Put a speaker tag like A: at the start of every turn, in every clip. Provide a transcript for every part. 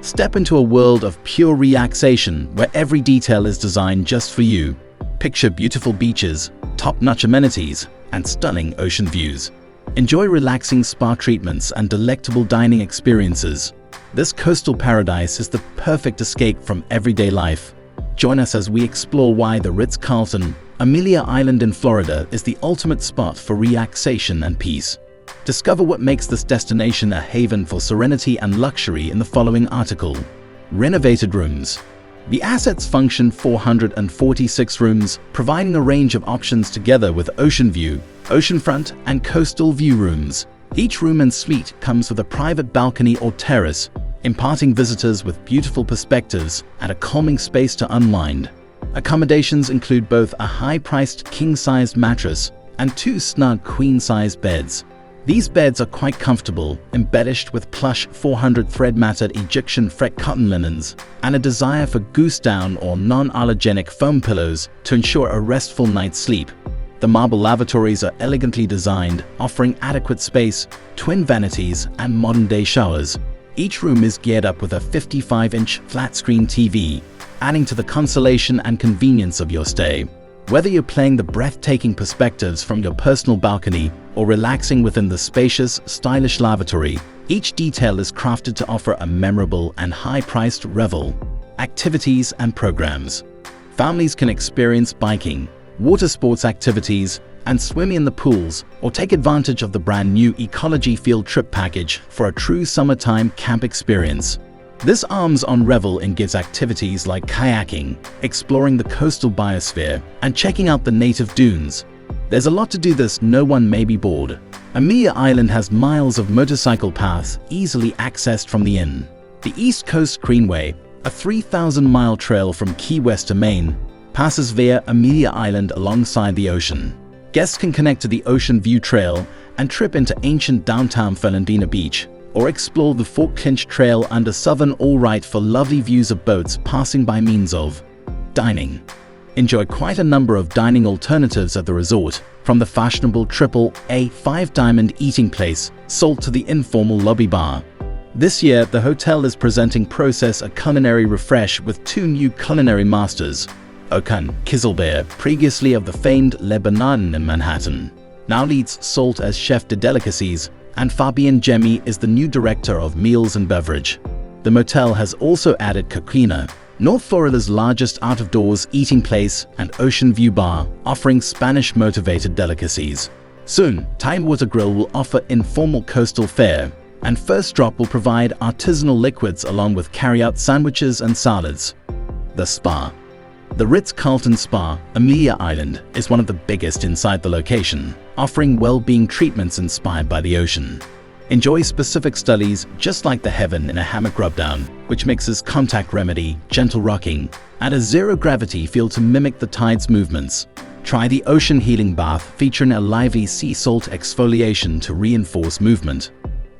A: Step into a world of pure relaxation where every detail is designed just for you. Picture beautiful beaches, top-notch amenities, and stunning ocean views. Enjoy relaxing spa treatments and delectable dining experiences. This coastal paradise is the perfect escape from everyday life. Join us as we explore why the Ritz Carlton, Amelia Island in Florida is the ultimate spot for relaxation and peace. Discover what makes this destination a haven for serenity and luxury in the following article. Renovated Rooms. The assets function 446 rooms, providing a range of options together with ocean view, oceanfront, and coastal view rooms. Each room and suite comes with a private balcony or terrace, imparting visitors with beautiful perspectives and a calming space to unwind. Accommodations include both a high-priced king-sized mattress and 2 snug queen-sized beds. These beds are quite comfortable, embellished with plush 400 thread-matted Egyptian fret cotton linens, and a desire for goose down or non-allergenic foam pillows to ensure a restful night's sleep. The marble lavatories are elegantly designed, offering adequate space, twin vanities, and modern-day showers. Each room is geared up with a 55-inch flat-screen TV, adding to the consolation and convenience of your stay. Whether you're playing the breathtaking perspectives from your personal balcony or relaxing within the spacious, stylish lavatory, each detail is crafted to offer a memorable and high-priced revel. Activities and programs. Families can experience biking, water sports activities, and swimming in the pools, or take advantage of the brand new Ecology Field Trip package for a true summertime camp experience. This arms-on revel includes activities like kayaking, exploring the coastal biosphere, and checking out the native dunes. There's a lot to do this, no one may be bored. Amelia Island has miles of motorcycle paths easily accessed from the inn. The East Coast Greenway, a 3,000-mile trail from Key West to Maine, passes via Amelia Island alongside the ocean. Guests can connect to the Ocean View Trail and trip into ancient downtown Fernandina Beach, or explore the Fort Clinch Trail under Southern All-Right for lovely views of boats passing by. Means of dining. Enjoy quite a number of dining alternatives at the resort, from the fashionable AAA 5-diamond eating place, Salt, to the informal lobby bar. This year, the hotel is presenting Process, a culinary refresh with 2 new culinary masters. Okan Kizilbear, previously of the famed Le Bernardin in Manhattan, now leads Salt as chef de delicacies, and Fabian Jemmy is the new director of meals and beverage. The motel has also added Coquina, North Florida's largest out-of-doors eating place and ocean view bar, offering Spanish-motivated delicacies. Soon, Tidewater Grill will offer informal coastal fare, and First Drop will provide artisanal liquids along with carry-out sandwiches and salads. The spa. The Ritz Carlton Spa, Amelia Island, is one of the biggest inside the location, offering well-being treatments inspired by the ocean. Enjoy specific studies just like the heaven in a hammock rubdown, which mixes contact remedy, gentle rocking, and a zero-gravity feel to mimic the tide's movements. Try the ocean healing bath featuring a lively sea salt exfoliation to reinforce movement.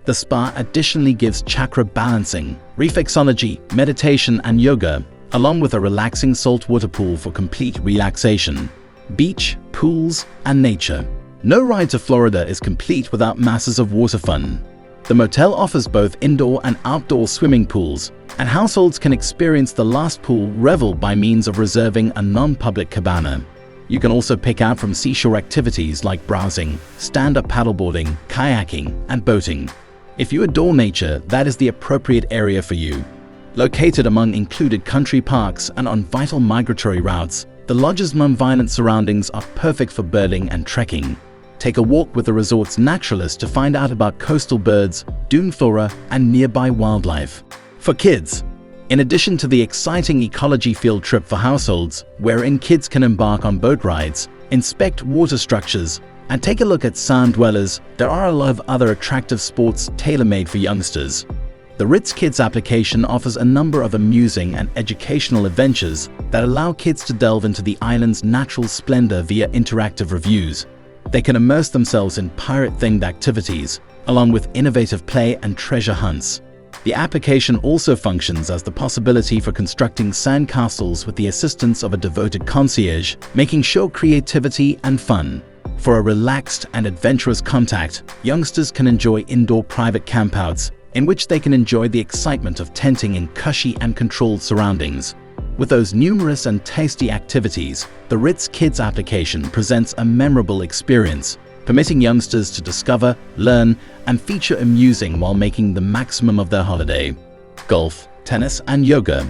A: The spa additionally gives chakra balancing, reflexology, meditation, and yoga, along with a relaxing saltwater pool for complete relaxation. Beach, pools, and nature. No ride to Florida is complete without masses of water fun. The motel offers both indoor and outdoor swimming pools, and households can experience the last pool revel by means of reserving a non-public cabana. You can also pick out from seashore activities like browsing, stand-up paddleboarding, kayaking, and boating. If you adore nature, that is the appropriate area for you. Located among included country parks and on vital migratory routes, the lodge's non-violent surroundings are perfect for birding and trekking. Take a walk with the resort's naturalist to find out about coastal birds, dune flora, and nearby wildlife. For kids, in addition to the exciting ecology field trip for households, wherein kids can embark on boat rides, inspect water structures, and take a look at sand dwellers, there are a lot of other attractive sports tailor-made for youngsters. The Ritz Kids application offers a number of amusing and educational adventures that allow kids to delve into the island's natural splendor via interactive reviews. They can immerse themselves in pirate-themed activities, along with innovative play and treasure hunts. The application also functions as the possibility for constructing sand castles with the assistance of a devoted concierge, making sure creativity and fun. For a relaxed and adventurous contact, youngsters can enjoy indoor private campouts, in which they can enjoy the excitement of tenting in cushy and controlled surroundings. With those numerous and tasty activities, the Ritz Kids application presents a memorable experience, permitting youngsters to discover, learn, and feature amusing while making the maximum of their holiday. Golf, tennis, and yoga.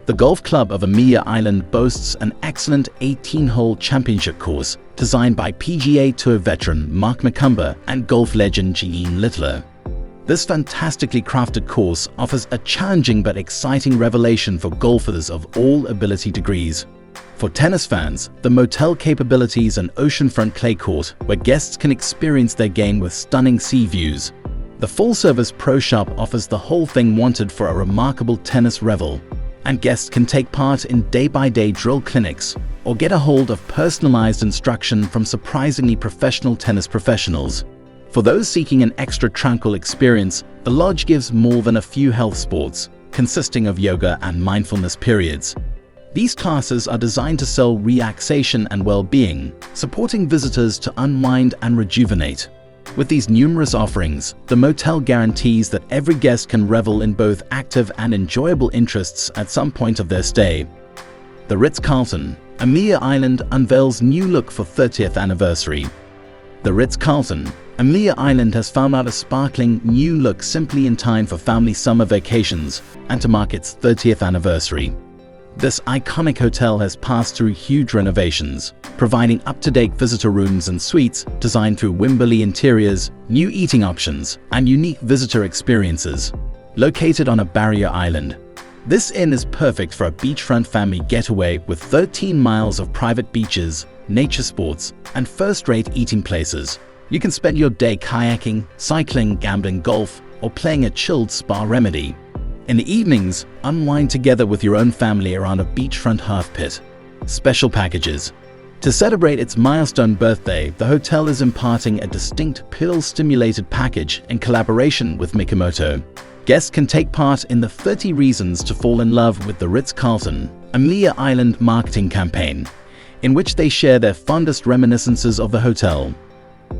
A: The Golf Club of Amelia Island boasts an excellent 18-hole championship course designed by PGA Tour veteran Mark McCumber and golf legend Jean Littler. This fantastically crafted course offers a challenging but exciting revelation for golfers of all ability degrees. For tennis fans, the motel capabilities and oceanfront clay court where guests can experience their game with stunning sea views. The full-service pro shop offers the whole thing wanted for a remarkable tennis revel, and guests can take part in day-by-day drill clinics or get a hold of personalized instruction from surprisingly professional tennis professionals. For those seeking an extra tranquil experience, the lodge gives more than a few health sports, consisting of yoga and mindfulness periods. These classes are designed to sell relaxation and well-being, supporting visitors to unwind and rejuvenate. With these numerous offerings, the motel guarantees that every guest can revel in both active and enjoyable interests at some point of their stay. The Ritz Carlton, Amelia Island unveils new look for 30th anniversary. The Ritz Carlton, Amelia Island has found out a sparkling new look simply in time for family summer vacations and to mark its 30th anniversary. This iconic hotel has passed through huge renovations, providing up-to-date visitor rooms and suites designed through Wimberley interiors, new eating options, and unique visitor experiences. Located on a barrier island, this inn is perfect for a beachfront family getaway with 13 miles of private beaches, nature sports, and first-rate eating places. You can spend your day kayaking, cycling, gambling, golf, or playing a chilled spa remedy. In the evenings, unwind together with your own family around a beachfront hearth pit. Special packages. To celebrate its milestone birthday, the hotel is imparting a distinct pill-stimulated package in collaboration with Mikimoto. Guests can take part in the 30 Reasons to Fall in Love with the Ritz Carlton, Amelia Island marketing campaign, in which they share their fondest reminiscences of the hotel.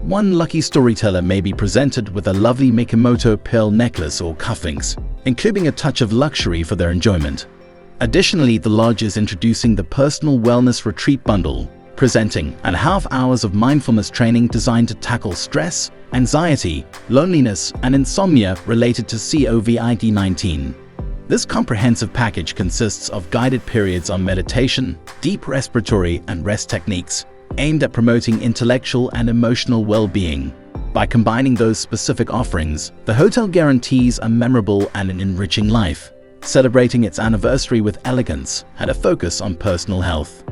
A: One lucky storyteller may be presented with a lovely Mikimoto pearl necklace or cufflinks, including a touch of luxury for their enjoyment. Additionally, the lodge is introducing the Personal Wellness Retreat Bundle, presenting ½ hours of mindfulness training designed to tackle stress, anxiety, loneliness, and insomnia related to COVID-19. This comprehensive package consists of guided periods on meditation, deep respiratory and rest techniques, aimed at promoting intellectual and emotional well-being. By combining those specific offerings, the hotel guarantees a memorable and an enriching life, celebrating its anniversary with elegance and a focus on personal health.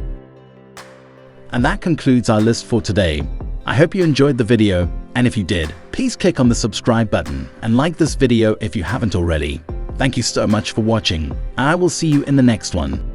A: And that concludes our list for today. I hope you enjoyed the video, and if you did, please click on the subscribe button and like this video if you haven't already. Thank you so much for watching, and I will see you in the next one.